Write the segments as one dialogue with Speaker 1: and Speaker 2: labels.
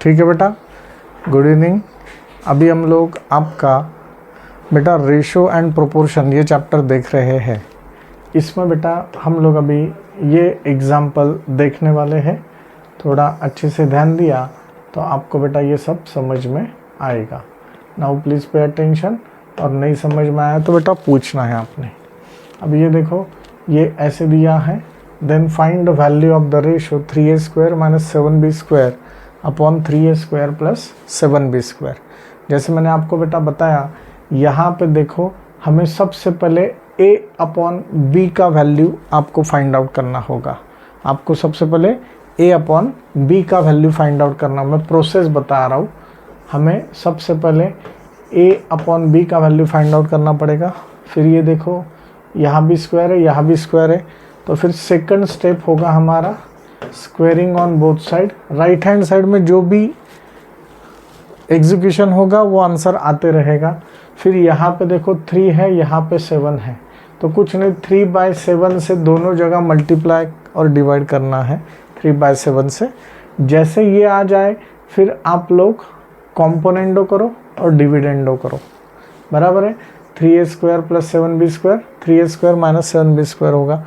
Speaker 1: ठीक है बेटा, गुड इवनिंग। अभी हम लोग आपका बेटा रेशो एंड प्रोपोर्शन ये चैप्टर देख रहे हैं। इसमें बेटा हम लोग अभी ये एग्जाम्पल देखने वाले हैं। थोड़ा अच्छे से ध्यान दिया तो आपको बेटा ये सब समझ में आएगा। नाउ प्लीज़ पे अटेंशन, और नहीं समझ में आया तो बेटा पूछना है आपने। अब ये देखो, ये ऐसे दिया है, then find the value of the ratio 3a square minus 7b square upon 3a square plus 7b square. जैसे मैंने आपको बेटा बताया, यहाँ पे देखो हमें सबसे पहले a अपॉन b का वैल्यू आपको फाइंड आउट करना होगा। आपको सबसे पहले a अपॉन b का वैल्यू फाइंड आउट करना, मैं प्रोसेस बता रहा हूँ। हमें सबसे पहले a अपॉन b का वैल्यू फाइंड आउट करना पड़ेगा। फिर ये देखो यहाँ भी स्क्वायर है, यहाँ भी स्क्वायर है, तो फिर सेकंड स्टेप होगा हमारा squaring on both side. Right hand side में जो भी एग्जीक्यूशन होगा वो आंसर आते रहेगा। फिर यहाँ पे देखो 3 है, यहाँ पे 7 है, तो कुछ नहीं 3/7 से दोनों जगह मल्टीप्लाई और डिवाइड करना है 3/7 से। जैसे ये आ जाए फिर आप लोग कॉम्पोनेंडो करो और डिविडेंडो करो, बराबर है। 3a square plus 7b square, 3a square minus 7b square होगा,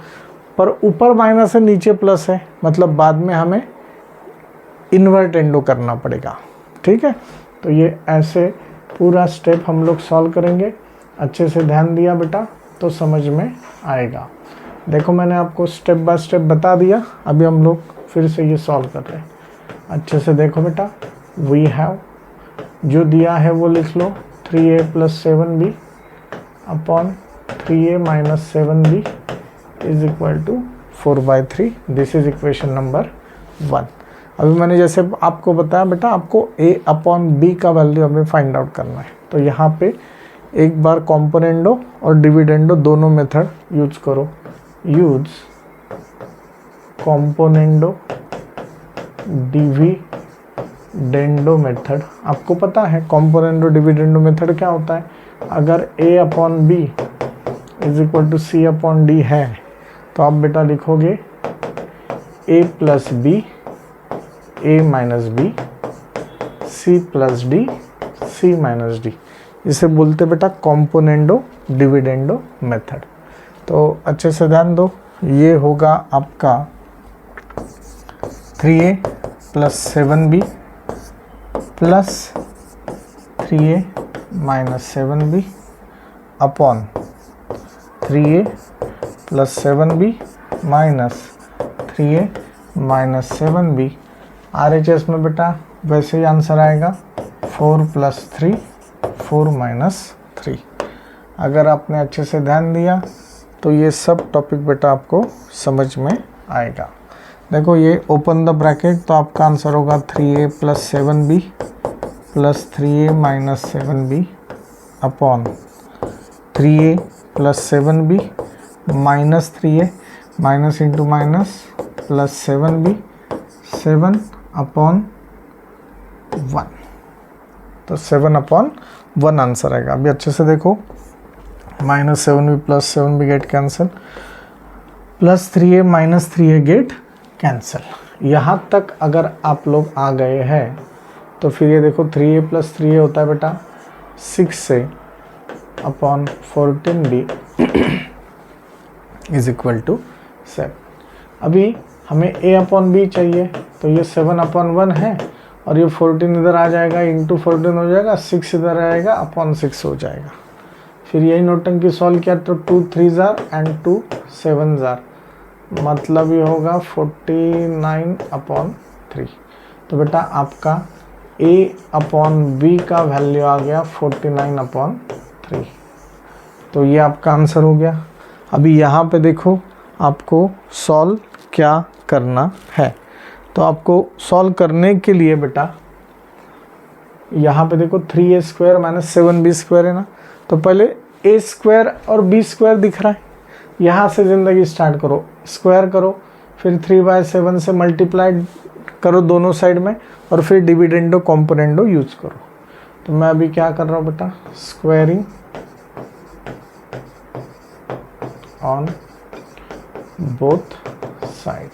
Speaker 1: पर ऊपर माइनस है नीचे प्लस है, मतलब बाद में हमें इन्वर्टेंडो करना पड़ेगा। ठीक है, तो ये ऐसे पूरा स्टेप हम लोग सॉल्व करेंगे। अच्छे से ध्यान दिया बेटा तो समझ में आएगा। देखो मैंने आपको स्टेप बाय स्टेप बता दिया, अभी हम लोग फिर से ये सॉल्व कर रहे हैं। अच्छे से देखो बेटा, वी हैव जो दिया है वो लिख लो, 3a plus 7b upon 3a minus 7b is equal to 4/3। This is equation number 1। अभी मैंने जैसे आपको बताया बेटा, आपको a अपॉन b का वैल्यू हमें फाइंड आउट करना है। तो यहाँ पे एक बार कॉम्पोनेंडो और डिविडेंडो दोनों मेथड यूज करो। Use componendo dividendo method. आपको पता है कॉम्पोनेंडो डिविडेंडो मेथड क्या होता है। अगर a upon b is equal to c upon d है तो आप बेटा लिखोगे a plus b, a minus b, c plus d, c minus d। इसे बोलते बेटा कॉम्पोनेंडो डिविडेंडो मेथड। तो अच्छे से ध्यान दो, ये होगा आपका 3a plus 7b plus 3a minus 7b upon 3a plus 7b minus 3a minus 7b। RHS में बेटा वैसे ही आंसर आएगा 4 प्लस 3, 4 माइनस 3। अगर आपने अच्छे से ध्यान दिया तो ये सब टॉपिक बेटा आपको समझ में आएगा। देखो ये ओपन द ब्रैकेट, तो आपका आंसर होगा 3a plus 7b plus 3a minus 7b upon 3a plus 7b minus 3a minus into minus plus 7b, 7 upon 1। तो 7 अपॉन 1 आंसर आएगा। अभी अच्छे से देखो, minus 7b plus 7b get cancel, plus 3a minus 3a get cancel. यहाँ तक अगर आप लोग आ गए हैं तो फिर ये देखो 3a प्लस 3a होता है बेटा 6a upon 14b is equal to 7। अभी हमें a अपॉन b चाहिए, तो ये 7 अपॉन 1 है और ये 14 इधर आ जाएगा, इंटू 14 हो जाएगा, 6 इधर आएगा, अपॉन 6 हो जाएगा। फिर यही नोटंकी सॉल्व किया तो 2 3 एंड 2 7 मतलब ये होगा 49 अपॉन 3। तो बेटा आपका a अपॉन b का वैल्यू आ गया 49 अपॉन 3। तो ये आपका आंसर हो गया। अभी यहाँ पे देखो आपको सॉल्व क्या करना है। तो आपको सॉल्व करने के लिए बेटा यहाँ पे देखो 3a square minus 7b square है ना, तो पहले a स्क्वायर और b स्क्वायर दिख रहा है, यहाँ से ज़िंदगी स्टार्ट करो, स्क्वायर करो, फिर 3/7 से मल्टीप्लाई करो दोनों साइड में, और फिर डिविडेंडो कॉम्पोनेंडो यूज करो। तो मैं अभी क्या कर रहा हूँ बेटा, स्क्वायरिंग ऑन बोथ साइड।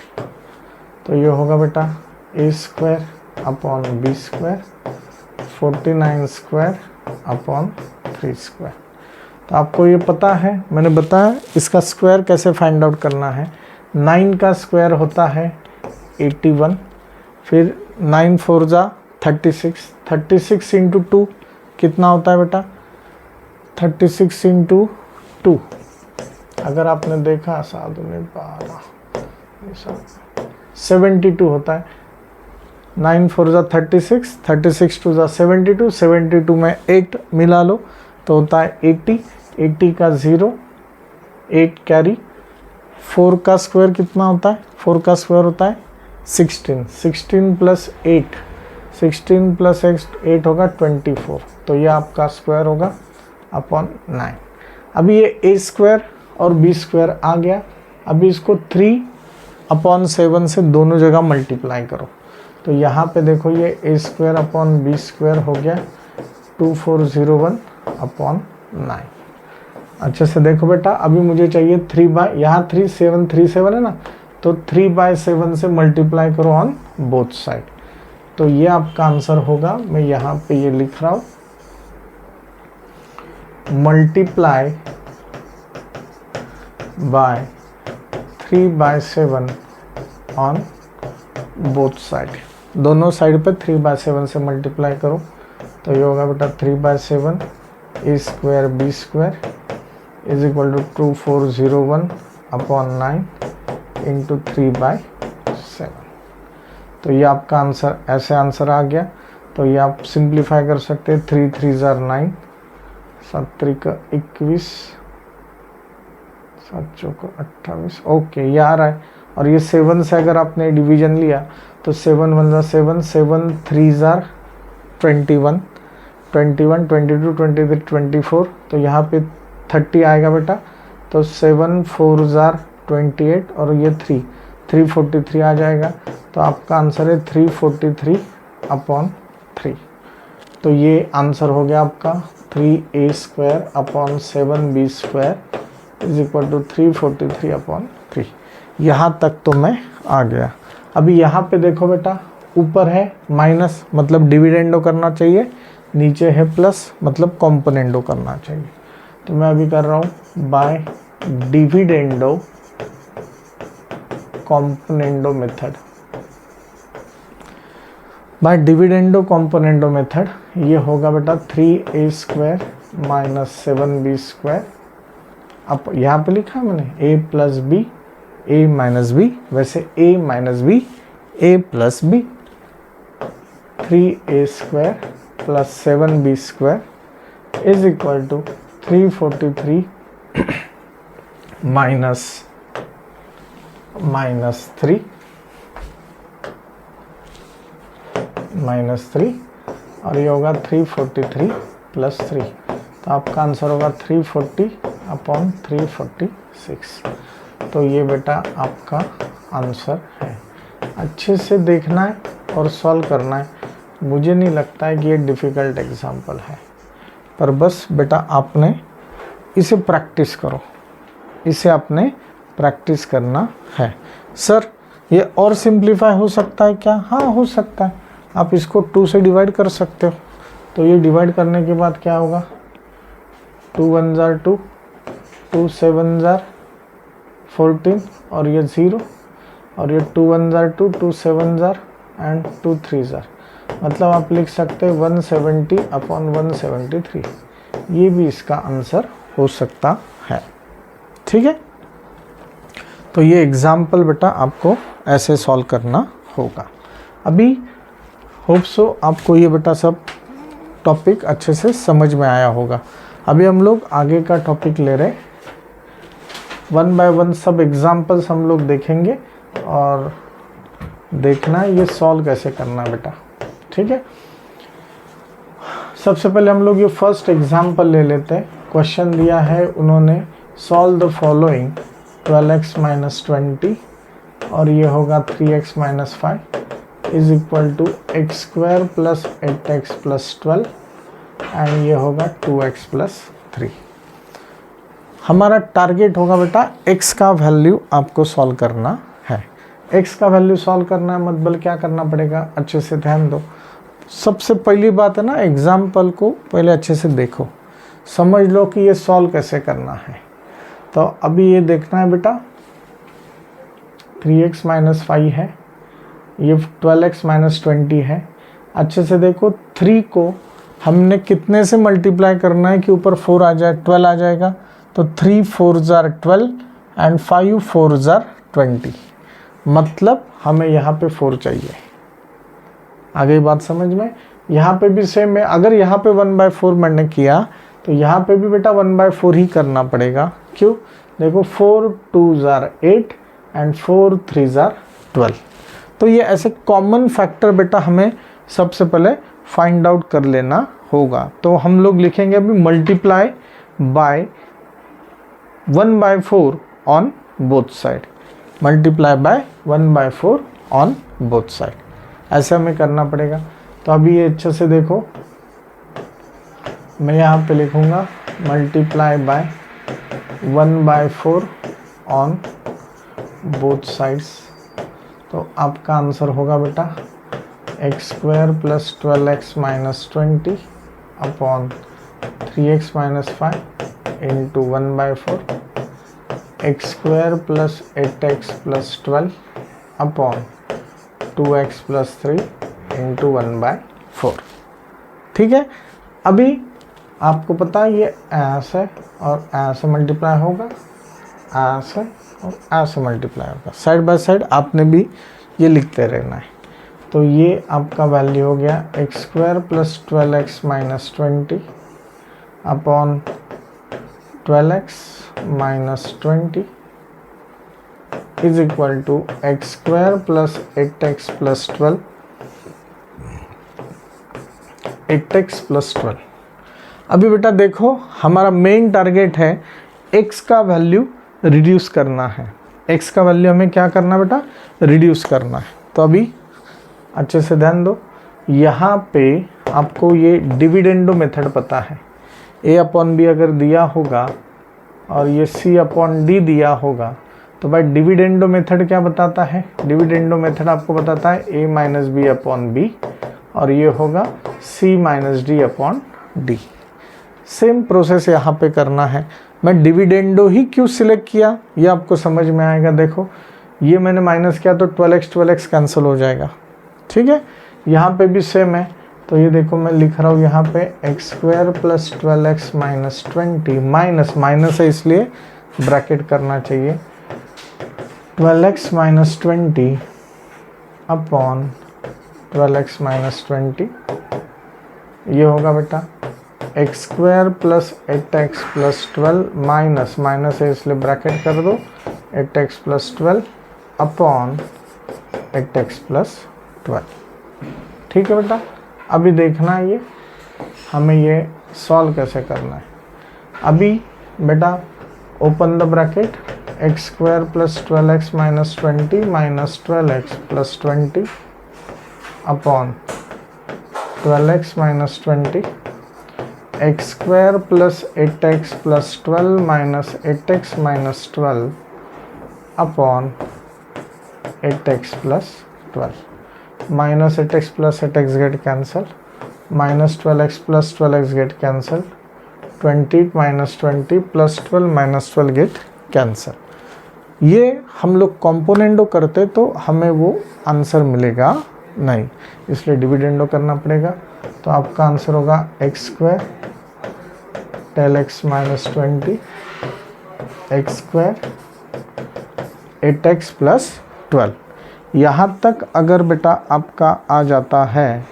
Speaker 1: तो ये होगा बेटा a square upon B square, 49 square upon 3 square. तो आपको ये पता है, मैंने बताया इसका स्क्वायर कैसे फाइंड आउट करना है। 9 का स्क्वायर होता है 81, फिर 9 4 जा 36, 36 इंटू 2 कितना होता है बेटा? 36 इंटू 2, अगर आपने देखा 7 में 12 72 होता है। 9 4 जा 36, 36 2 जा 72, 72 में 8 मिला लो तो होता है 80, 80 का 0, 8 कैरी। 4 का स्क्वायर कितना होता है? 4 का स्क्वायर होता है 16, 16 प्लस 8, 16 प्लस 8 होगा 24, तो ये आपका स्क्वायर होगा अपॉन 9। अभी ये ए स्क्वायर और बी स्क्वायर आ गया। अभी इसको 3/7 से दोनों जगह मल्टीप्लाई करो, तो यहाँ पे देखो ये ए स्क्वायर अपॉन बी स्क्वायर हो गया 2401 अपॉन 9। अच्छे से देखो बेटा, अभी मुझे चाहिए 3 यहाँ 3737 है ना, तो 3/7 से मल्टीप्लाई करो ऑन बोथ साइड, तो ये आपका आंसर होगा। मैं यहाँ पे ये लिख रहा हूँ, multiply by 3/7 on both side, दोनों साइड पे 3/7 से मल्टीप्लाई करो, तो ये होगा बेटा 3/7 A square B square is equal to 2401 upon 9 into 3/7। तो ये आपका आंसर, ऐसे आंसर आ गया। तो ये आप सिंप्लीफाई कर सकते हैं, 3 3 जार 9, 7 3 का 21, 7 चौका 28, ओके ये आ रहा है। और ये 7 से अगर आपने डिवीजन लिया तो 7 1 जार 7, 7 3 जार 21, 21 22 23 24, तो यहाँ पे 30 आएगा बेटा, तो 7 4 जार 28 और ये 343 आ जाएगा। तो आपका आंसर है 343 अपॉन 3। तो ये आंसर हो गया आपका 3a square upon 7b square is equal to 343 upon 3। यहाँ तक तो मैं आ गया। अभी यहाँ पे देखो बेटा, ऊपर है माइनस मतलब डिविडेंडो करना चाहिए, नीचे है प्लस मतलब कॉम्पोनेंडो करना चाहिए। तो मैं अभी कर रहा हूँ by dividendo componendo method. By dividendo componendo method ये होगा बेटा 3a square minus 7b square. अब यहाँ पे लिखा है मैंने a plus B, a minus B, वैसे a minus B a plus B, 3a square plus 7b square is equal to 343 minus 3 और ये होगा 343 प्लस 3, तो आपका आंसर होगा 340 अपॉन 346। तो ये बेटा आपका आंसर है। अच्छे से देखना है और सॉल्व करना है। मुझे नहीं लगता है कि ये डिफ़िकल्ट एग्जाम्पल है, पर बस बेटा आपने इसे प्रैक्टिस करो, इसे आपने प्रैक्टिस करना है। सर ये और सिंप्लीफाई हो सकता है क्या? हाँ हो सकता है। आप इसको 2 से डिवाइड कर सकते हो, तो ये डिवाइड करने के बाद क्या होगा, 2 1 जार 2, 2 7 जार 14 और ये 0, और ये 2 1 जार 2, 2 7 जार एंड 2 3 जार, मतलब आप लिख सकते हैं 170 अपॉन 173। ये भी इसका आंसर हो सकता है। ठीक है, तो ये एग्जाम्पल बेटा आपको ऐसे सॉल्व करना होगा। अभी होप सो आपको ये बेटा सब टॉपिक अच्छे से समझ में आया होगा। अभी हम लोग आगे का टॉपिक ले रहे, 1 बाय 1 सब एग्जाम्पल्स हम लोग देखेंगे और देखना है ये सॉल्व कैसे करना है बेटा। ठीक है, सबसे पहले हम लोग ये फर्स्ट एग्जाम्पल ले लेते हैं। क्वेश्चन दिया है उन्होंने, solve the following 12x minus 20 और ये होगा 3x minus 5 is equal to X square plus 8x plus 12 and ये होगा 2x प्लस 3। हमारा टारगेट होगा बेटा x का वैल्यू आपको सॉल्व करना है। x का वैल्यू सॉल्व करना है, मतलब क्या करना पड़ेगा, अच्छे से ध्यान दो। सबसे पहली बात है ना, एग्जाम्पल को पहले अच्छे से देखो, समझ लो कि ये सॉल्व कैसे करना है। तो अभी ये देखना है बेटा, 3x - 5 है, ये 12x - 20 है। अच्छे से देखो, 3 को हमने कितने से मल्टीप्लाई करना है कि ऊपर 4 आ जाए, 12 आ जाएगा। तो 3 4 जार 12 एंड 5 4 जार 20, मतलब हमें यहाँ पे 4 चाहिए। आ गई बात समझ में। यहाँ पे भी सेम है, अगर यहाँ पे 1/4 मैंने किया तो यहाँ पे भी बेटा 1/4 ही करना पड़ेगा। क्यों, देखो 4 2 जार 8 एंड 4 3 जार 12। तो ये ऐसे कॉमन फैक्टर बेटा हमें सबसे पहले फाइंड आउट कर लेना होगा। तो हम लोग लिखेंगे अभी multiply by 1/4 on both side, multiply by 1/4 on both side, ऐसे हमें करना पड़ेगा। तो अभी ये अच्छे से देखो, मैं यहाँ पे लिखूँगा multiply by 1/4 on both sides. तो आपका आंसर होगा बेटा x² + 12x - 20 upon 3x - 5 into 1/4, x² + 8x + 12 upon 2x + 3 into 1/4। ठीक है, अभी आपको पता है ये ऐसे और ऐसे मल्टीप्लाई होगा, ऐसे और ऐसे मल्टीप्लाई होगा, साइड बाय साइड आपने भी ये लिखते रहना है। तो ये आपका वैल्यू हो गया x² + 12x - 20 upon 12x - 20 is equal to x² + 8x + 12, 8x + 12। अभी बेटा देखो, हमारा मेन टारगेट है x का वैल्यू रिड्यूस करना है। x का वैल्यू हमें क्या करना है बेटा, रिड्यूस करना है। तो अभी अच्छे से ध्यान दो, यहाँ पे आपको ये डिविडेंडो मेथड पता है, a/b अगर दिया होगा और ये c/d दिया होगा, तो भाई डिविडेंडो मेथड क्या बताता है, डिविडेंडो मेथड आपको बताता है a - b/b और ये होगा c - d/d। सेम प्रोसेस यहाँ पे करना है। मैं डिविडेंडो ही क्यों सिलेक्ट किया ये आपको समझ में आएगा। देखो ये मैंने माइनस किया तो 12x कैंसिल हो जाएगा, ठीक है। यहाँ पे भी सेम है, तो ये देखो मैं लिख रहा हूँ यहाँ पे x² + 12x - 20 माइनस माइनस है इसलिए ब्रैकेट करना चाहिए, 12x - 20 अपॉन 12x - 20, ये होगा बेटा x² + 8x + 12 माइनस माइनस है इसलिए ब्रैकेट कर दो 8x + 12 अपॉन 8x + 12। ठीक है बेटा, अभी देखना है ये हमें ये सॉल्व कैसे करना है। अभी बेटा open the bracket, x² + 12x - 20 minus 12x + 20 upon 12x - 20, x² + 8x + 12 minus 8x - 12 upon 8x + 12, minus 8x + 8x gate cancel, minus 12x + 12x get cancel, 20 - 20 + 12 - 12 get cancel. ये हम लोग कॉम्पोनेंडो करते तो हमें वो आंसर मिलेगा नहीं, इसलिए डिविडेंडो करना पड़ेगा। तो आपका आंसर होगा x²10x - 20 x² 8x + 12। यहाँ तक अगर बेटा आपका आ जाता है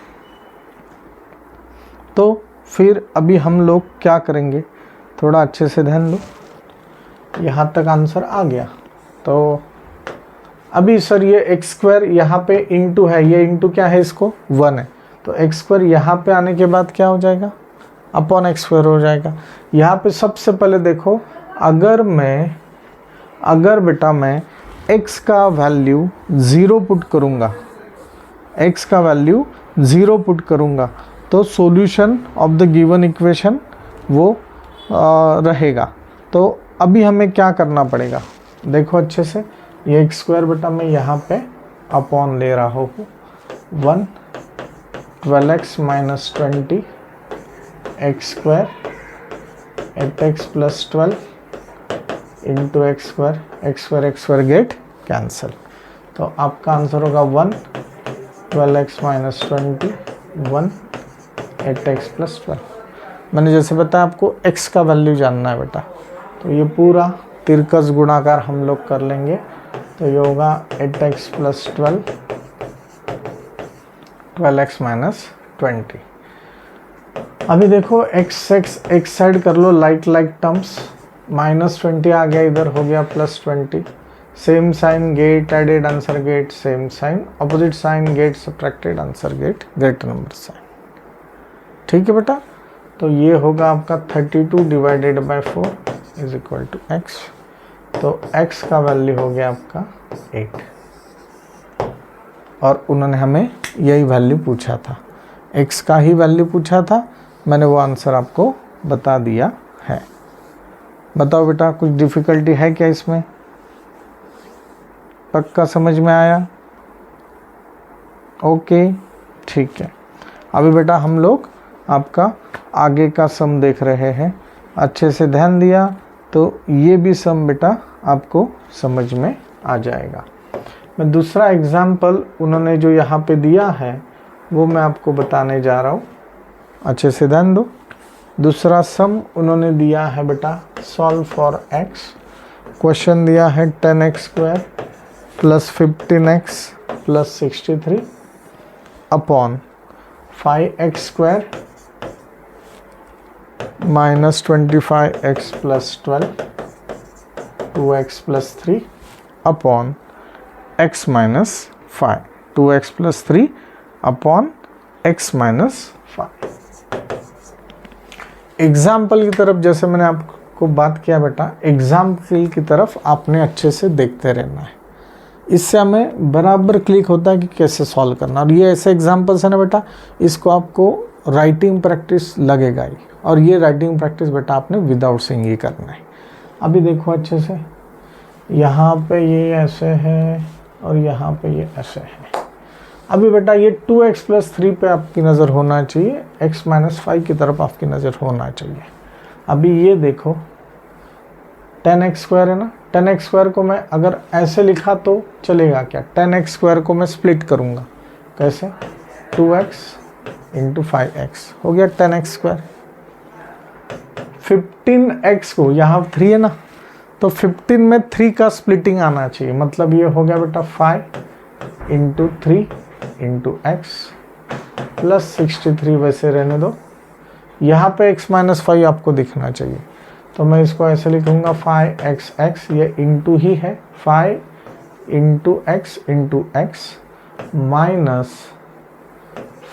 Speaker 1: तो फिर अभी हम लोग क्या करेंगे, थोड़ा अच्छे से ध्यान दो। यहाँ तक आंसर आ गया तो अभी सर ये x² यहाँ पे इंटू है, ये इंटू क्या है इसको 1 है, तो x² यहाँ पे आने के बाद क्या हो जाएगा अपॉन x² हो जाएगा। यहाँ पे सबसे पहले देखो, अगर बेटा मैं x का वैल्यू 0 पुट करूँगा, x का वैल्यू 0 पुट करूँगा तो solution of the given equation वो रहेगा। तो अभी हमें क्या करना पड़ेगा, देखो अच्छे से, ये एक्स स्क्वायर बेटा मैं यहाँ पे अपॉन ले रहा हूँ 1 12x minus 20 x square 8x plus 12 into x square gate cancel. तो आपका आंसर होगा 1 12x माइनस 20 1 8x प्लस 12। मैंने जैसे बताया आपको x का वैल्यू जानना है बेटा, तो ये पूरा तिरकस गुणाकार हम लोग कर लेंगे। तो ये होगा 8x प्लस 12x माइनस 20। अभी देखो x एक साइड कर लो, लाइक टर्म्स, माइनस 20 आ गया, इधर हो गया plus 20। Same sign get added answer get, same sign opposite sign get subtracted answer get, greater number sign. ठीक है बेटा, तो ये होगा आपका 32 divided by 4 is equal to X. तो x का वैल्यू हो गया आपका 8, और उन्होंने हमें यही वैल्यू पूछा था, x का ही वैल्यू पूछा था, मैंने वो आंसर आपको बता दिया है। बताओ बेटा कुछ डिफ़िकल्टी है क्या इसमें? पक्का समझ में आया? ओके ठीक है। अभी बेटा हम लोग आपका आगे का सम देख रहे हैं, अच्छे से ध्यान दिया तो ये भी सम बेटा आपको समझ में आ जाएगा। मैं दूसरा एग्जाम्पल उन्होंने जो यहाँ पे दिया है वो मैं आपको बताने जा रहा हूँ, अच्छे से ध्यान दो। दूसरा सम उन्होंने दिया है बेटा, सॉल्व फॉर x। क्वेश्चन दिया है 10x square plus 15x plus 63 upon 5x square minus 25x plus 12 2x plus 3 upon x minus 5 2x plus 3 upon x minus 5। Example की तरफ जैसे मैंने आपको बात किया बेटा, एग्जाम्पल की तरफ आपने अच्छे से देखते रहना है, इससे हमें बराबर क्लिक होता है कि कैसे सॉल्व करना। और ये ऐसे एग्जाम्पल्स है ना बेटा, इसको आपको राइटिंग प्रैक्टिस लगेगा ही, और ये राइटिंग प्रैक्टिस बेटा आपने विदाउट सिंग ही करना है। अभी देखो अच्छे से, यहाँ पे ये ऐसे है और यहाँ पे ये ऐसे है। अभी बेटा ये 2x प्लस 3 पे आपकी नज़र होना चाहिए, x माइनस 5 की तरफ आपकी नज़र होना चाहिए। अभी ये देखो 10x स्क्वायर है ना, 10x स्क्वायर को मैं अगर ऐसे लिखा तो चलेगा क्या? 10x स्क्वायर को मैं स्प्लिट करूँगा, कैसे? 2x इंटू 5x हो गया 10x स्क्वायर। 15x को, यहाँ 3 है ना, तो 15 में 3 का स्प्लिटिंग आना चाहिए, मतलब ये हो गया बेटा 5 इंटू 3 इंटू एक्स प्लस 63, वैसे रहने दो। यहाँ पे x माइनस 5 आपको दिखना चाहिए, तो मैं इसको ऐसे लिखूँगा 5x, ये इंटू ही है, 5 into x minus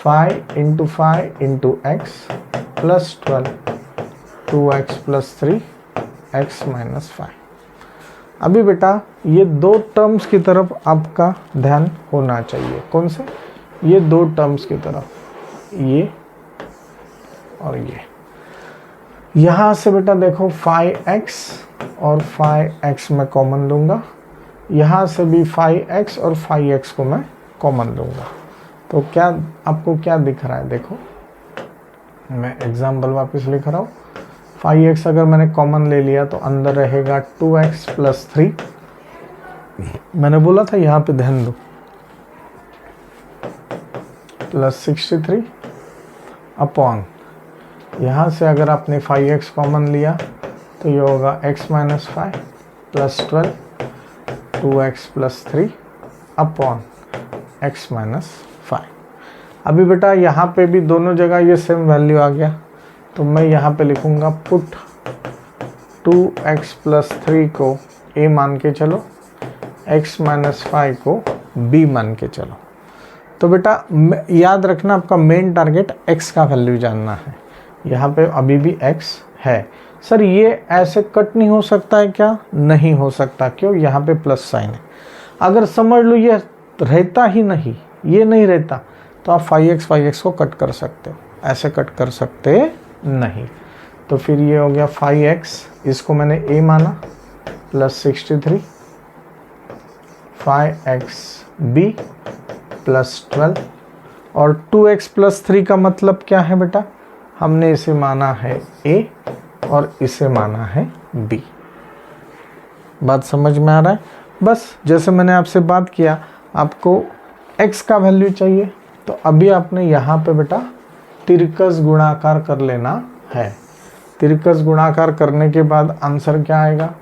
Speaker 1: 5 into x plus 12 2x plus 3 x minus 5। अभी बेटा ये दो टर्म्स की तरफ आपका ध्यान होना चाहिए। कौन से? ये दो टर्म्स की तरफ, ये और ये। यहाँ से बेटा देखो 5x और 5x मैं कॉमन लूँगा, यहाँ से भी 5x और 5x को मैं कॉमन लूँगा। तो क्या आपको क्या दिख रहा है? देखो मैं एग्जाम्पल वापस लिख रहा हूँ। 5x अगर मैंने कॉमन ले लिया तो अंदर रहेगा 2x प्लस 3। मैंने बोला था यहाँ पे ध्यान दो, प्लस 63 अपॉन, यहाँ से अगर आपने 5x कॉमन लिया तो ये होगा x minus 5 plus 12 2x plus 3 upon x minus 5। अभी बेटा यहाँ पे भी दोनों जगह ये सेम वैल्यू आ गया, तो मैं यहाँ पे लिखूँगा पुट 2x प्लस 3 को a मान के चलो, x माइनस 5 को b मान के चलो। तो बेटा याद रखना आपका मेन टारगेट x का वैल्यू जानना है। यहाँ पे अभी भी x है। सर ये ऐसे कट नहीं हो सकता है क्या? नहीं हो सकता। क्यों? यहाँ पे प्लस साइन है। अगर समझ लो ये रहता ही नहीं, ये नहीं रहता, तो आप 5x को कट कर सकते हो, ऐसे कट कर सकते नहीं। तो फिर ये हो गया 5x, इसको मैंने a माना, प्लस 63 5xb प्लस 12 और 2x प्लस 3 का मतलब क्या है बेटा, हमने इसे माना है a और इसे माना है b। बात समझ में आ रहा है? बस जैसे मैंने आपसे बात किया, आपको x का वैल्यू चाहिए, तो अभी आपने यहाँ पे बेटा तिरकस गुणाकार कर लेना है। तिरकस गुणाकार करने के बाद आंसर क्या आएगा,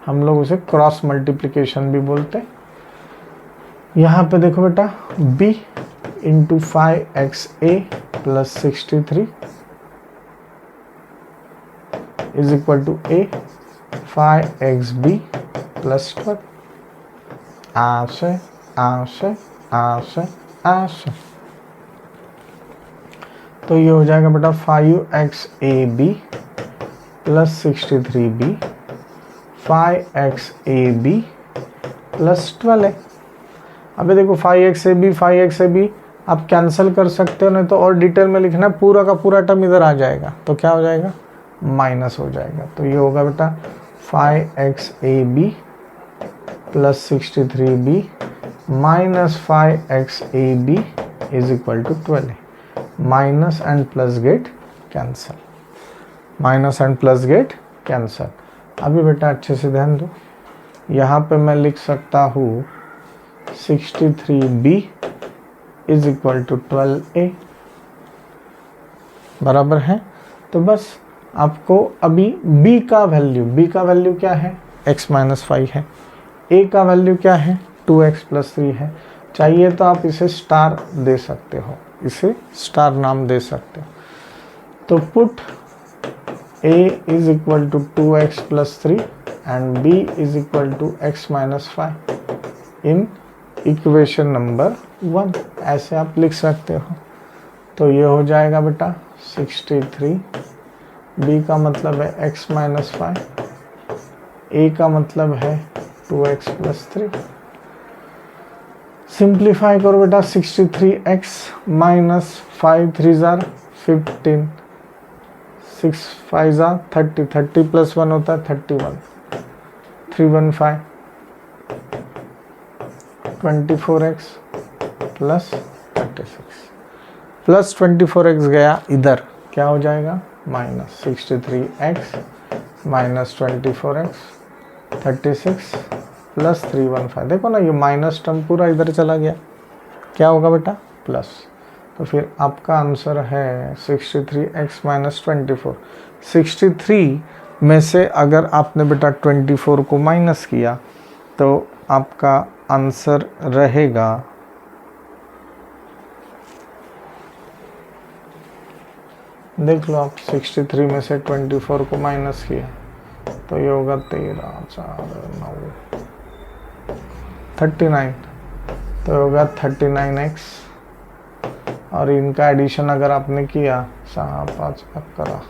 Speaker 1: हम लोग उसे क्रॉस मल्टीप्लिकेशन भी बोलते हैं। यहाँ पे देखो बेटा b into 5xa plus 63 is equal to a 5xb plus 12। आशय तो ये हो जाएगा बेटा 5xab plus 63b 5xab plus 12 है। अबे देखो 5xab आप कैंसिल कर सकते हो, नहीं तो और डिटेल में लिखना है, पूरा का पूरा टर्म इधर आ जाएगा तो क्या हो जाएगा, माइनस हो जाएगा। तो ये होगा बेटा 5xab plus 63b minus 5xab is equal to 12। Minus and plus get cancel, minus and plus get cancel. अभी बेटा अच्छे से ध्यान दो, यहाँ पे मैं लिख सकता हूँ 63b is equal to 12a, बराबर है। तो बस आपको अभी b का वैल्यू क्या है, x माइनस 5 है, a का वैल्यू क्या है 2x प्लस 3 है। चाहिए तो आप इसे स्टार दे सकते हो, इसे स्टार नाम दे सकते हो। तो put a is equal to 2x plus 3 and b is equal to x minus 5 in equation number 1, ऐसे आप लिख सकते हो। तो ये हो जाएगा बेटा 63, b का मतलब है x माइनस 5, a का मतलब है 2x प्लस 3। सिंप्लीफाई करो बेटा, 63x minus 5 3 jar 15, 6 5 jar 30, 30 plus 1 होता है 31, 315 24x प्लस 36 प्लस 24x गया इधर, क्या हो जाएगा minus 63x minus 24x 36 plus 315। देखो ना ये माइनस टर्म पूरा इधर चला गया, क्या होगा बेटा प्लस। तो फिर आपका आंसर है 63x माइनस 24। 63 में से अगर आपने बेटा 24 को माइनस किया तो आपका आंसर रहेगा देख लो आप, 63 में से 24 को माइनस किया तो ये होगा 13 4 9 39, तो होगा 39x और इनका एडिशन अगर आपने किया 7 5 करा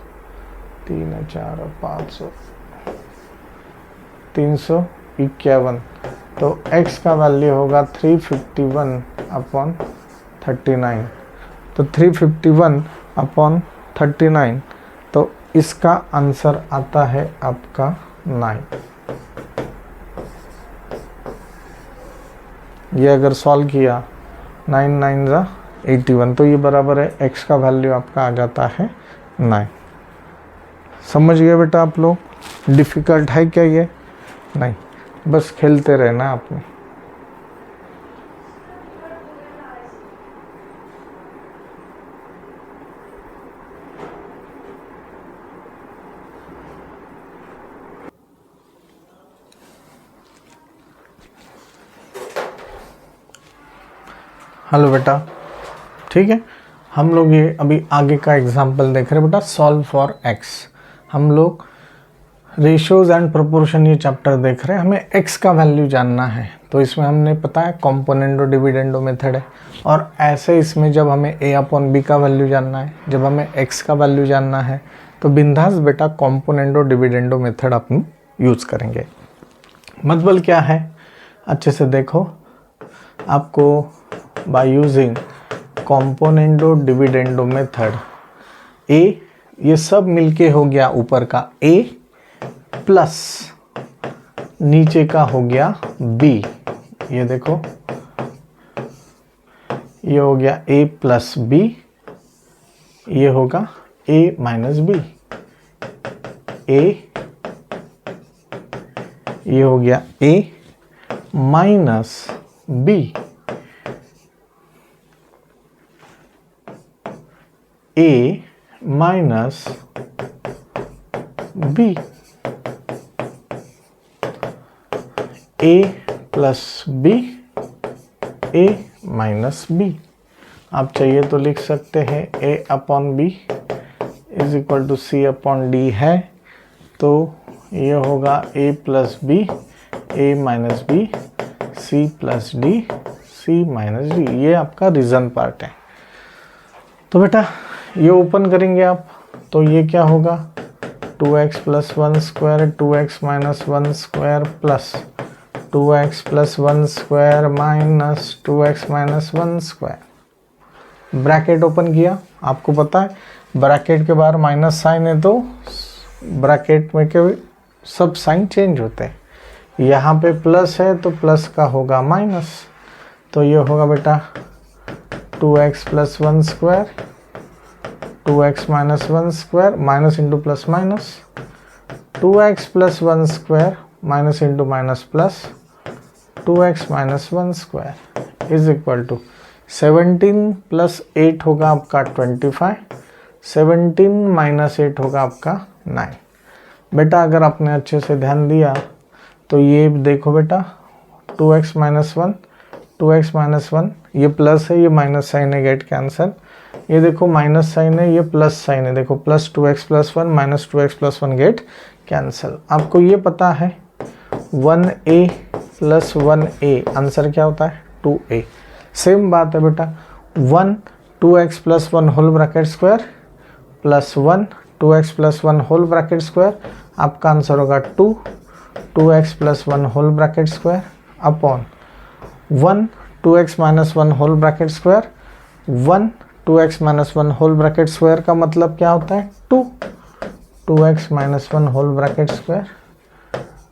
Speaker 1: 3 4 5 351, तो x का वैल्यू होगा 351 अपॉन 39। तो 351 अपॉन 39, तो इसका आंसर आता है आपका 9। ये अगर सॉल्व किया 9 9 जा 81, तो ये बराबर है x का वैल्यू आपका आ जाता है 9। समझ गए बेटा आप लोग? डिफ़िकल्ट है क्या ये? नहीं, बस खेलते रहना आपने। हेलो बेटा, ठीक है। हम लोग ये अभी आगे का एग्जाम्पल देख रहे हैं बेटा, सॉल्व फॉर x। हम लोग रेशियोज एंड प्रोपोर्शन ये चैप्टर देख रहे हैं, हमें x का वैल्यू जानना है। तो इसमें हमने पता है कॉम्पोनेंडो डिविडेंडो मेथड है, और ऐसे इसमें जब हमें a अपॉन b का वैल्यू जानना है, जब हमें x का वैल्यू जानना है, तो बिंदास बेटा कॉम्पोनेंडो डिविडेंडो मेथड अपन यूज़ करेंगे। मतलब क्या है, अच्छे से देखो, आपको by using componendo dividendo method a, ये सब मिलके हो गया ऊपर का a प्लस नीचे का हो गया b, ये देखो, ये हो गया a प्लस बी, ये होगा a माइनस बी, ये हो गया a minus B, a minus B, a plus B, a minus B. आप चाहिए तो लिख सकते हैं a upon B is equal to C upon D है, तो ये होगा a plus B, a minus B, c plus D, c minus D. ये आपका रीजन पार्ट है। तो बेटा ये ओपन करेंगे आप, तो ये क्या होगा 2x plus 1 square 2x minus 1 square plus 2x plus 1 square minus 2x minus 1 square. Bracket open किया, आपको पता है ब्रैकेट के बाहर माइनस साइन है तो ब्रैकेट में के सब साइन चेंज होते हैं। यहाँ पे प्लस है तो प्लस का होगा माइनस, तो ये होगा बेटा 2x plus 1 square 2x minus 1 square minus into plus minus 2x plus 1 square minus into minus plus 2x minus 1 square is equal to 17 plus 8 होगा आपका 25, 17 माइनस 8 होगा आपका 9। बेटा अगर आपने अच्छे से ध्यान दिया तो ये देखो बेटा 2x माइनस 1 2x माइनस 1, ये प्लस है, ये माइनस साइन है, गेट कैंसिल। ये देखो माइनस साइन है, ये प्लस साइन है, देखो plus 2x plus 1 minus 2x plus 1 get cancel. आपको ये पता है 1a प्लस 1a आंसर क्या होता है 2a। सेम बात है बेटा 1 2x plus 1 whole bracket square plus 1 2x plus 1 whole bracket square, आपका आंसर होगा 2x plus 1 whole bracket square upon 1 2x minus 1 whole bracket square. 1 2x minus 1 whole bracket square का मतलब क्या होता है 2x minus 1 whole bracket square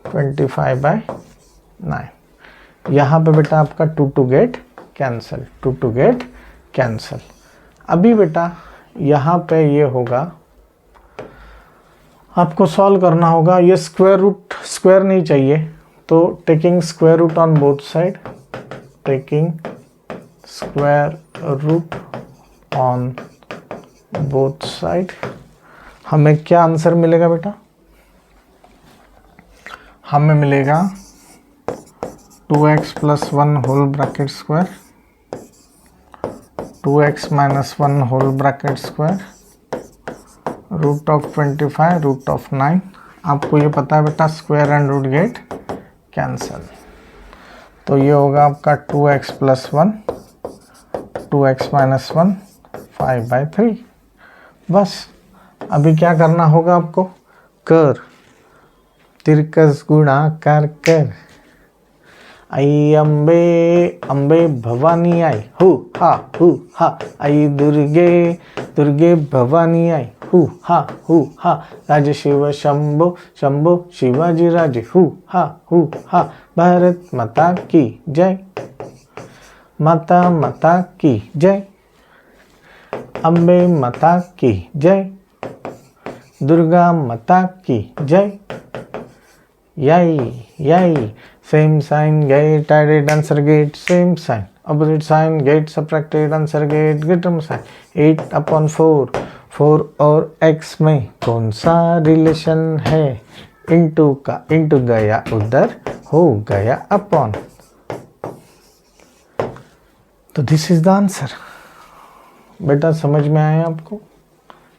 Speaker 1: 25/9। यहाँ पे बेटा आपका 2 two get cancel, 2 two get cancel. अभी बेटा यहाँ पे ये होगा, आपको सॉल्व करना होगा। ये स्क्वायर रूट, स्क्वायर नहीं चाहिए तो taking square root on both side, taking square root on both side, हमें क्या आंसर मिलेगा बेटा, हमें मिलेगा 2x plus 1 whole bracket square 2x minus 1 whole bracket square root of 25 root of 9। आपको ये पता है बेटा square and root get cancel, तो ये होगा आपका 2x प्लस 1 2x माइनस 1 5/3। बस अभी क्या करना होगा आपको, कर तिरकस गुणा कर कर, आई अम्बे अम्बे भवानी आई हु हा, आई दुर्गे दुर्गे भवानी आई हु हा राज शिव शंभो शंभो शिवाजी राज हु हा, भारत माता की जय, माता माता की जय, अम्बे माता की जय, दुर्गा माता की जय, yay, same sign, gate, added answer gate, same sign, opposite sign, gate, subtracted answer gate, greater sign, 8/4, 4 और x में कौन सा रिलेशन है, इंटू का इंटू गया उधर हो गया अपॉन, तो दिस इज द आंसर। बेटा समझ में आया आपको,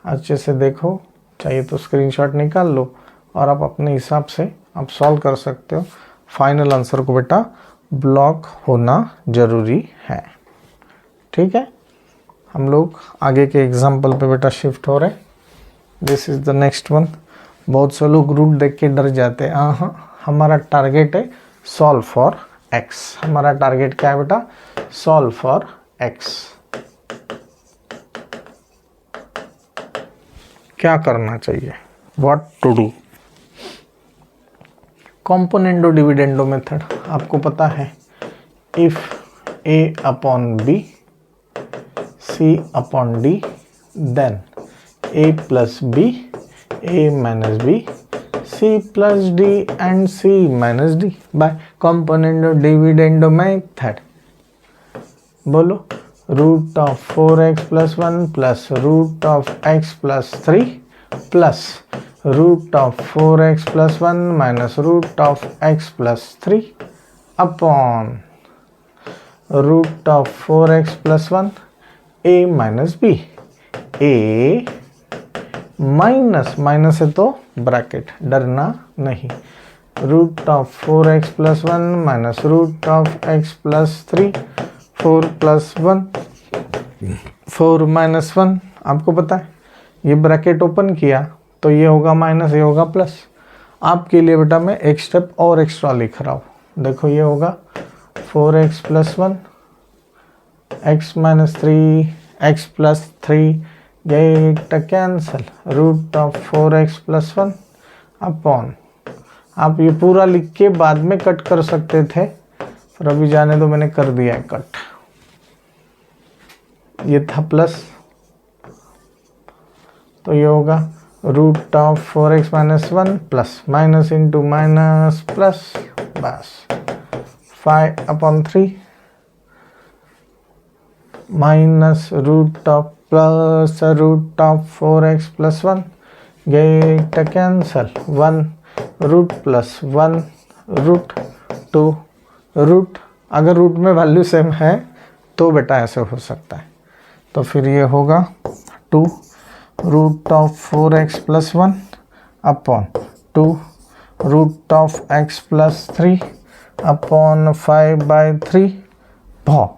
Speaker 1: अच्छे से देखो, चाहिए तो स्क्रीनशॉट निकाल लो और आप अपने हिसाब से आप सॉल्व कर सकते हो। फाइनल आंसर को बेटा ब्लॉक होना जरूरी है, ठीक है। हम लोग आगे के एग्जाम्पल पे बेटा शिफ्ट हो रहे। This is the next one. बहुत से लोग रूट देख के डर जाते हैं। हाँ, हमारा टारगेट है सॉल्व फॉर एक्स। हमारा टारगेट क्या है बेटा, सॉल्व फॉर एक्स। क्या करना चाहिए, what to do. Componendo dividendo method आपको पता है, if a upon b c upon d then a plus b a minus b c plus d and c minus d by component or dividend method. बोलो root of 4x plus 1 plus root of x plus 3 plus root of 4x plus 1 minus root of x plus 3 upon root of 4x plus 1 a minus b a minus minus है तो bracket, डरना नहीं, root of 4x plus 1 minus root of x plus 3 4 plus 1 4 minus 1 आपको पता है, ये bracket open किया तो ये होगा माइनस, ये होगा प्लस। आपके लिए बेटा मैं एक स्टेप और एक्स्ट्रा लिख रहा हूँ, देखो ये होगा 4x plus 1 x minus 3 x plus 3 get cancel root of 4x plus 1 upon, आप ये पूरा लिख के बाद में कट कर सकते थे, पर अभी जाने दो, मैंने कर दिया है कट। ये था प्लस, तो ये होगा root of 4x minus 1 plus minus into minus plus, बस 5 upon 3 minus root of plus root of 4x plus 1 get cancel 1 root plus 1 root 2 root, अगर रूट में वैल्यू सेम है तो बेटा ऐसे हो सकता है, तो फिर ये होगा 2 root of 4x plus 1 upon 2 root of x plus 3 upon 5/3 भाव।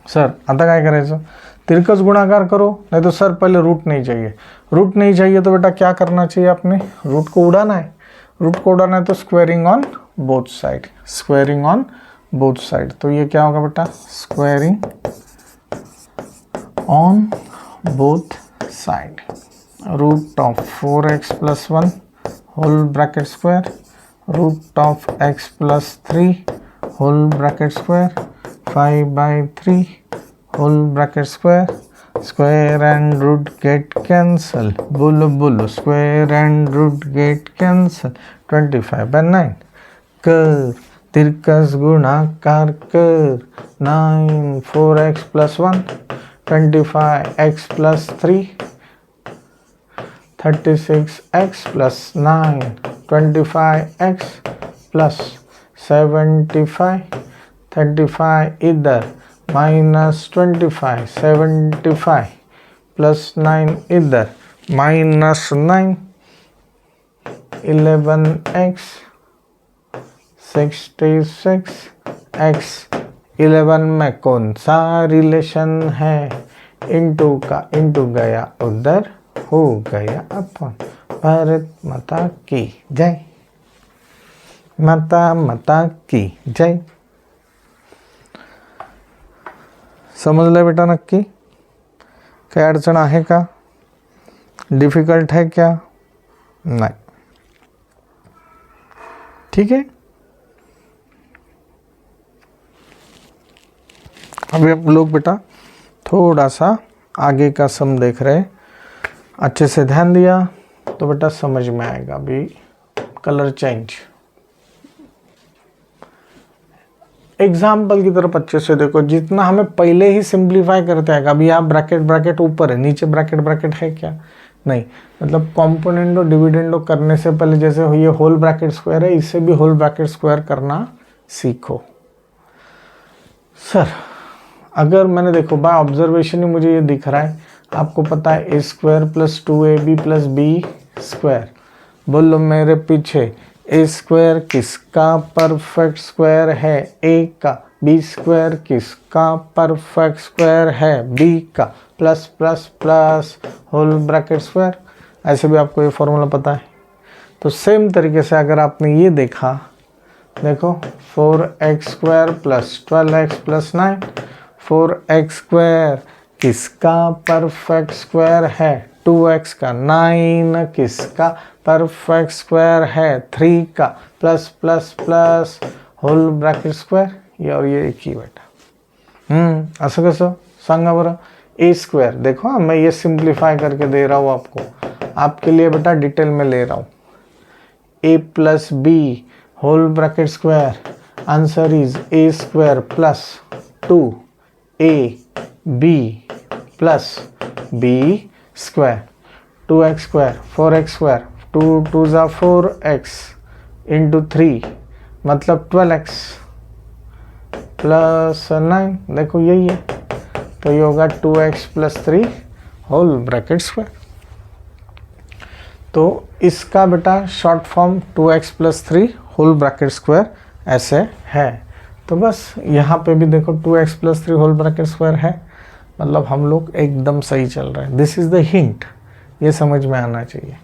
Speaker 1: सर आता काय करायचं, तिरकस गुणाकार करो, नहीं तो सर पहले रूट नहीं चाहिए। रूट नहीं चाहिए तो बेटा क्या करना चाहिए, आपने रूट को उड़ाना है, रूट को उड़ाना है तो squaring on both side, squaring on both side, तो ये क्या होगा बेटा, squaring on both side root of 4x plus 1 whole bracket square root of x plus 3 whole bracket square 5/3 whole bracket square, square and root get cancel, बोलो बोलो square and root get cancel 25/9 कर तिरकस गुणाकार कर 9 4x plus 1 25x plus 3 36x plus 9 25x plus 75 35 इधर minus 25 75 plus 9 इधर minus 9 11x 66x 11 में कौन सा रिलेशन है, इंटू का इंटू गया उधर हो गया अपॉन। भारत माता की जय, माता माता की जय। समजलं बेटा नक्की, काही अडचण आहे का, डिफिकल्ट है क्या, नहीं, ठीक है। अभी आप लोग बेटा थोड़ा सा आगे का सम देख रहे, अच्छे से ध्यान दिया तो बेटा समझ में आएगा। अभी कलर चेंज, एग्जाम्पल की तरफ अच्छे से देखो, जितना हमें पहले ही सिंप्लीफाई करते हैं। अभी आप ब्रैकेट ब्रैकेट ऊपर है, नीचे ब्रैकेट ब्रैकेट है क्या, नहीं, मतलब कॉम्पोनेंटो डिविडेंडो करने से पहले जैसे ये होल ब्रैकेट स्क्वायर है, इससे भी होल ब्रैकेट स्क्वायर करना सीखो। सर अगर मैंने देखो बाय ऑब्जर्वेशन ही मुझे ये दिख रहा है, आपको पता है a square plus 2ab plus B square, बोलो मेरे पीछे ए स्क्वायर किसका परफेक्ट स्क्वायर है, ए का, बी स्क्वायर किसका परफेक्ट स्क्वायर है, बी का, plus plus plus whole bracket square. ऐसे भी आपको ये फॉर्मूला पता है। तो सेम तरीके से अगर आपने ये देखा, देखो 4x square plus 12x plus 9, 4x square किसका परफेक्ट स्क्वायर है, 2x का, 9 किसका परफेक्ट स्क्वायर है, 3 का, plus plus plus whole bracket square और ये एक ही बेटा असं कसं सांगा बरं. ए स्क्वायर देखो मैं ये सिंप्लीफाई करके दे रहा हूँ आपको, आपके लिए बेटा डिटेल में ले रहा हूँ. A plus B whole bracket square, answer is A square plus 2ab plus B square 2x square 4x square 2 2 ज़ा 4x इंटू 3 मतलब 12x प्लस 9. देखो यही है, तो ये होगा 2x plus 3 whole bracket square. तो इसका बेटा short form 2x plus 3 whole bracket square ऐसे है. तो बस यहाँ पे भी देखो 2x plus 3 whole bracket square है, मतलब हम लोग एकदम सही चल रहे हैं. दिस इज द हिंट, ये समझ में आना चाहिए.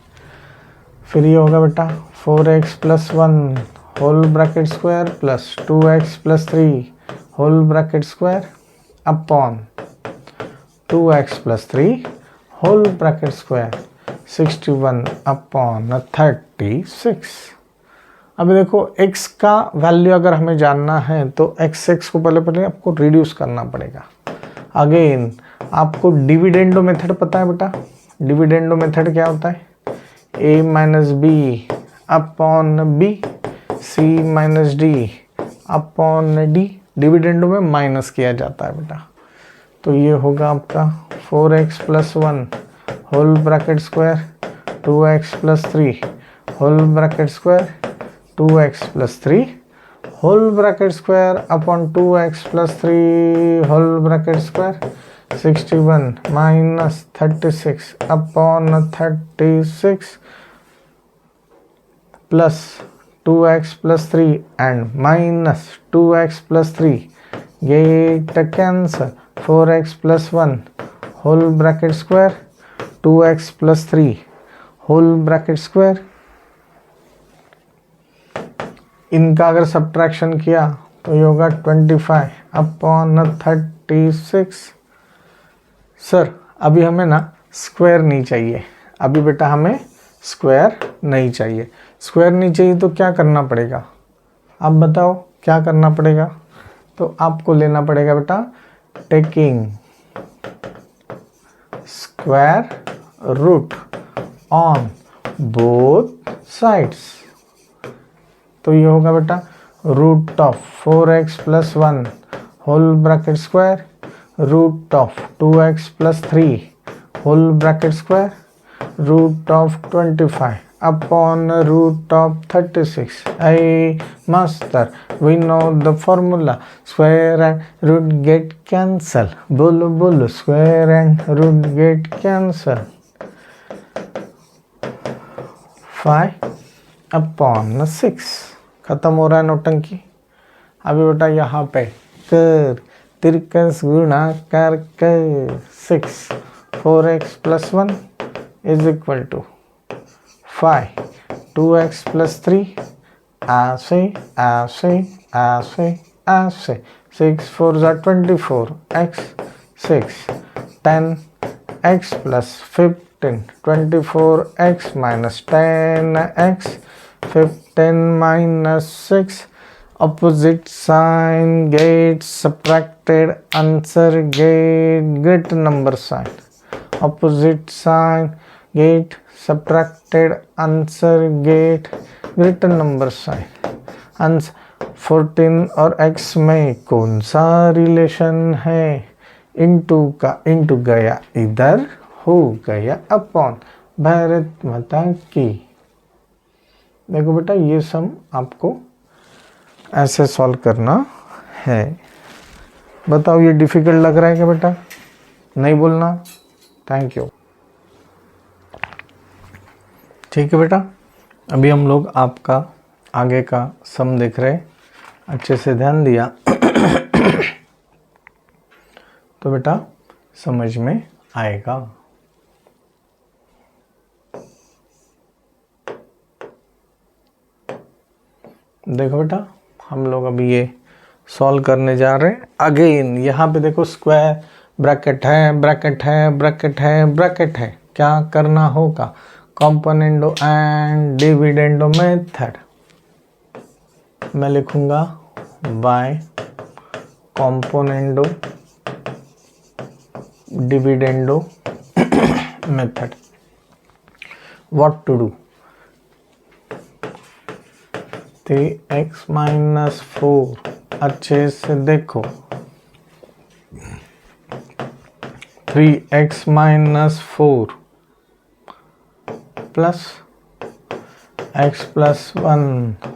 Speaker 1: फिर ये होगा बेटा 4x plus 1 whole bracket square plus 2x plus 3 whole bracket square upon 2x plus 3 whole bracket square 61 upon 36. अभी देखो x का वैल्यू अगर हमें जानना है तो x को पहले आपको रिड्यूस करना पड़ेगा. अगेन आपको डिविडेंडो मेथड पता है बेटा. डिविडेंडो मेथड क्या होता है? a minus B upon B c minus D upon D. Dividendo में माइनस किया जाता है बेटा. तो ये होगा आपका 4x plus 1 whole bracket square 2x plus 3 whole bracket square 2x plus 3 whole bracket square upon 2x plus 3 whole bracket square 61 minus 36 upon 36 plus 2x plus 3 and minus 2x plus 3 get cancel 4x plus 1 whole bracket square 2x plus 3 whole bracket square. इनका अगर subtraction किया तो ये होगा 25 upon 36. Sir अभी हमें ना square नहीं चाहिए, अभी बेटा हमें स्क्वायर नहीं चाहिए. स्क्वायर नहीं चाहिए तो क्या करना पड़ेगा, आप बताओ क्या करना पड़ेगा? तो आपको लेना पड़ेगा बेटा taking square root on both sides. तो ये होगा बेटा root of 4x plus 1 whole bracket square root of 2x plus 3 whole bracket square root of 25 upon root of 36. Hey master, we know the formula. Square and root get cancel. बोलो बोलो square and root get cancel. 5 upon 6. खत्म हो रहा है नौटंकी. अभी बेटा यहाँ पे कर तिरकस गुणा कर 6 4x plus 1 is equal to 5 2x plus 3 ऐसे ऐसे ऐसे ऐसे 6 4 ज़ा 24 x 6 10 x plus 15 24 x minus 10 x 15 minus 6 opposite sign get subtracted answer get greater number sign. Opposite sign get subtracted answer get greater number sign. Answer 14 और x में कौन सा relation है? इंटू का इंटू गया इधर हो गया अपॉन भारत माता की. देखो बेटा ये सम आपको ऐसे सॉल्व करना है. बताओ ये डिफिकल्ट लग रहा है क्या बेटा? नहीं बोलना. Thank you. ठीक है बेटा, अभी हम लोग आपका आगे का सम देख रहे हैं. अच्छे से ध्यान दिया तो बेटा समझ में आएगा. देखो बेटा हम लोग अभी ये सॉल्व करने जा रहे हैं. अगेन यहाँ पे देखो स्क्वायर ब्रैकेट है ब्रैकेट है ब्रैकेट है ब्रैकेट है. क्या करना होगा? Componendo and dividendo method. मैं लिखूंगा by componendo dividendo method. What to do? 3x minus 4 अच्छे से देखो, 3x minus 4 plus x plus 1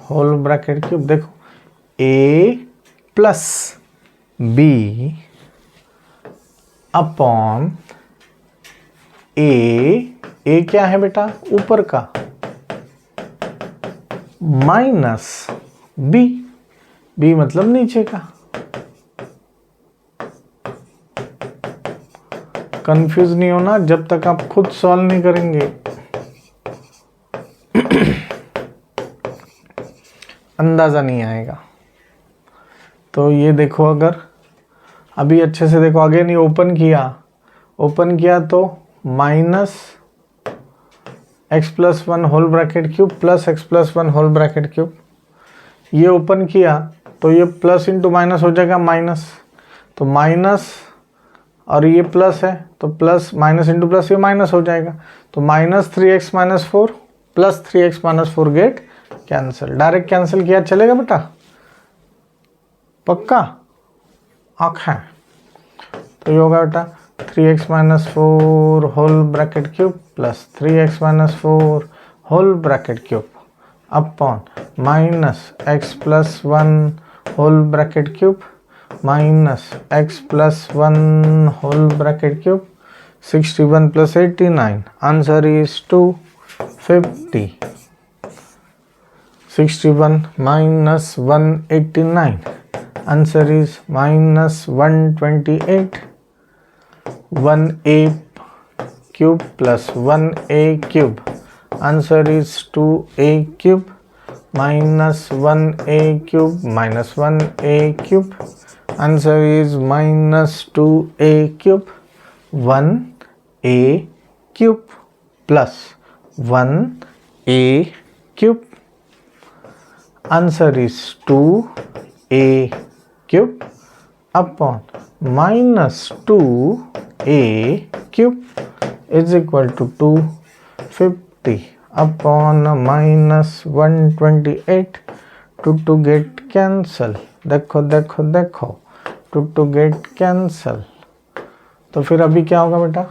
Speaker 1: whole bracket cube. देखो a plus b upon a क्या है बेटा? ऊपर का, माइनस b मतलब नीचे का. कंफ्यूज नहीं होना जब तक आप खुद सॉल्व नहीं करेंगे. अंदाजा नहीं आएगा. तो ये देखो, अगर अभी अच्छे से देखो, अगेन ये ओपन किया तो minus X plus 1 whole bracket cube plus X plus 1 whole bracket cube. ये ओपन किया तो ये प्लस इंटू माइनस हो जाएगा माइनस, तो माइनस और ये प्लस है तो प्लस, माइनस इंटू प्लस ये माइनस हो जाएगा. तो minus 3x minus 4 plus 3x minus 4 get cancel. Direct cancel किया चलेगा बेटा? पक्का आँख है. तो ये होगा बेटा 3x minus 4 whole bracket cube plus 3x minus 4 whole bracket cube upon minus x plus 1 whole bracket cube minus x plus 1 whole bracket cube. 61 plus 89, answer is 250. 61 minus 189, answer is minus 128. 1a cube plus 1a cube, answer is 2a cube minus 1a cube minus 1a cube, answer is minus 2a cube. 1a cube plus 1a cube, answer is 2a cube upon minus 2a cube is equal to 250 upon minus 128. 2 get cancel. देखो देखो देखो 2 get cancel. तो फिर अभी क्या होगा बेटा?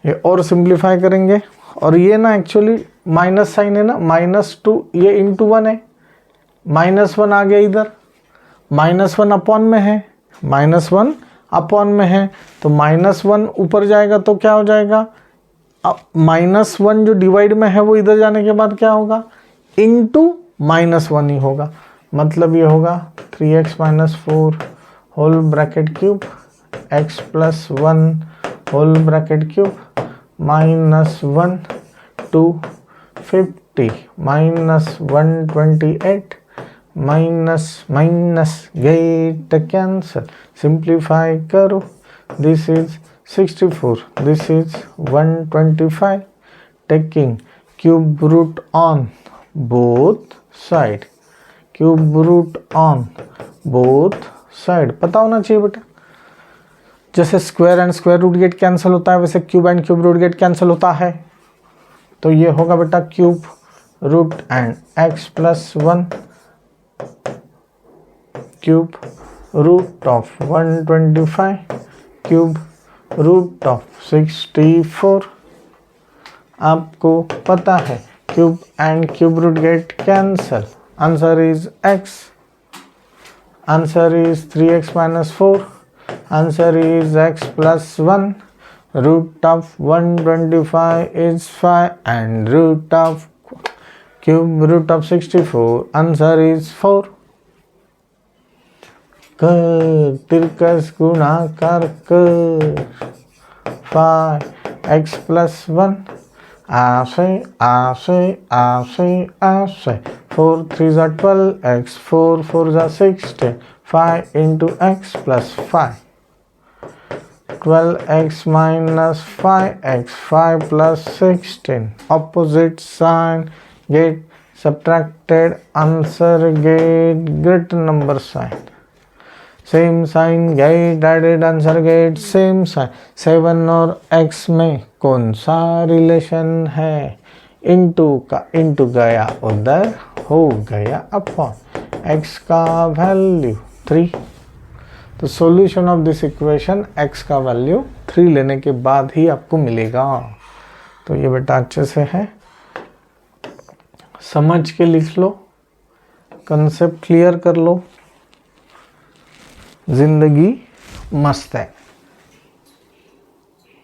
Speaker 1: ये और सिंप्लीफाई करेंगे, और ये ना एक्चुअली माइनस साइन है ना, -2 ये इंटू 1 है, -1 आ गया इधर, -1 अपॉन में है, -1 अपॉन में है, तो -1 ऊपर जाएगा तो क्या हो जाएगा? अब -1 जो डिवाइड में है वो इधर जाने के बाद क्या होगा? इंटू -1 ही होगा. मतलब ये होगा 3x minus 4 whole bracket cube x plus 1 whole bracket cube minus 1 250 minus 128 minus get cancel. Simplify करो. This is 64, this is 125. Taking cube root on both side, cube root on both side. पता होना चाहिए बेटा, जैसे square and square root get cancel होता है वैसे cube and cube root get cancel होता है. तो ये होगा बेटा cube root and x plus 1 cube root of 125 cube root of 64. आपको पता है cube and cube root get cancel. Answer is x. Answer is 3x minus 4. Answer is x plus 1. Root of 125 is 5 and root of cube root of 64. Answer is 4. कर तिरकस गुणाकार कर 5x plus 1 ऐसे ऐसे ऐसे ऐसे 4 3s are 12x 4 4s are 16 5 into x plus 5. 12x minus 5x 5 plus 16. Opposite sign get subtracted answer get greater number sign, same sign get, added answer get same sign. 7 और x में कौन सा relation है? Into का into गया उधर, हो गया अपॉन x का वैल्यू 3। तो solution of this equation x का वैल्यू 3 लेने के बाद ही आपको मिलेगा। तो ये बेटा अच्छे से है, समझ के लिख लो, कंसेप्ट क्लियर कर लो, जिंदगी मस्त है।